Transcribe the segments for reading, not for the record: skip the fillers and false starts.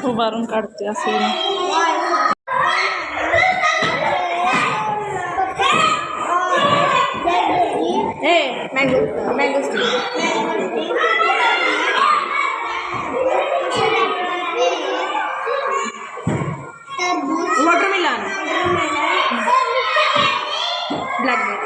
उभारून काढते असेल mango mango watermelon blackberry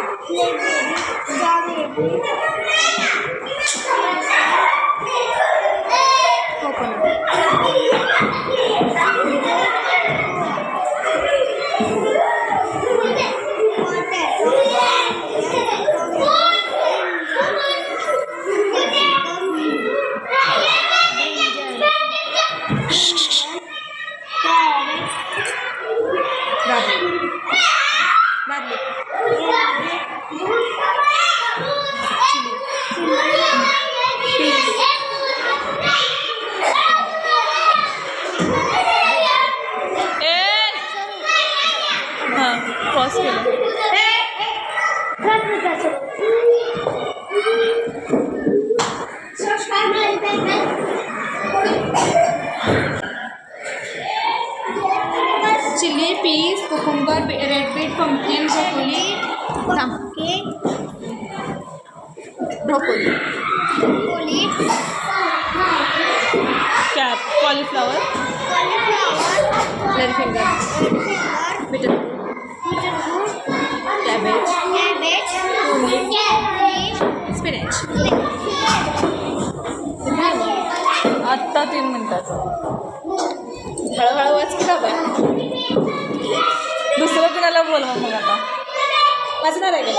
chilli, peas, cucumber, red beet, pumpkin, broccoli, कैप, cauliflower, red finger, beetroot, cabbage, spinach. आत्ता 3 मिनिटाचं हळूहळू वाच की बाबा. दुसरं कुणाला बोलवा मग आता वाचणार आहे का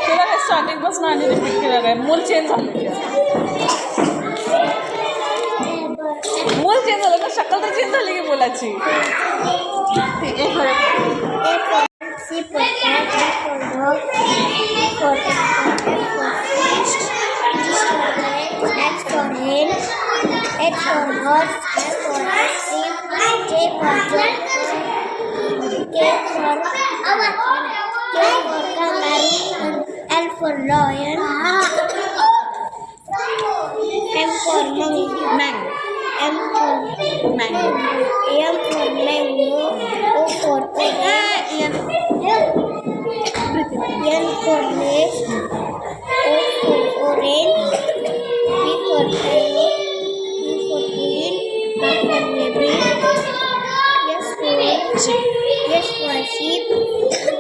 तुला काय स्टार्टिंगपासून आणि रिपीट केलं काय मूल चेंज झालं मूल चेंज झालं का शक्कल तर चेंज झाली की मुलाची. H for horse, F for sheep, J for jug, K for kangaroo, L for lion, M for mango, M for mango, M for mango, O for orange, N for lace, O for orange, P for parrot, Yes for sheep,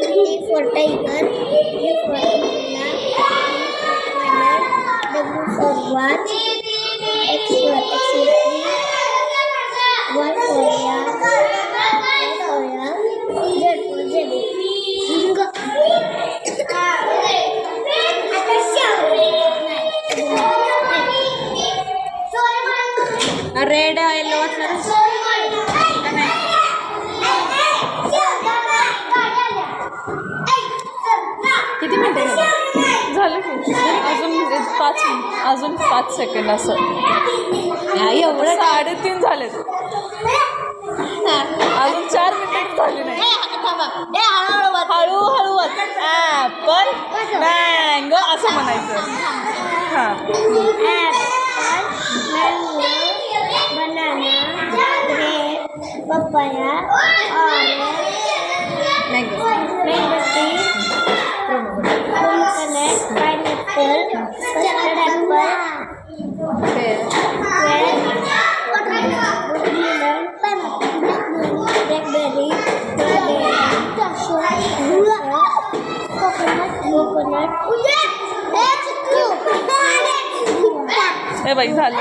T for tiger, U for umbrella, W for watch, X for X-ray, Y for yak, Z for zebra. Red yellow वाटणार किती मिनिटं झालं की अजून 5 second असं एवढं 3.5 झालेत अजून 4 मिनिट झाली नाही. हळूहळू ॲपल मँगो असं म्हणायचं. हां banana, grape, papaya, orange, mango tree, pomegranate, pineapple, custard apple, pear, watermelon, blackberry, strawberry, cashew, हे बाई झालं.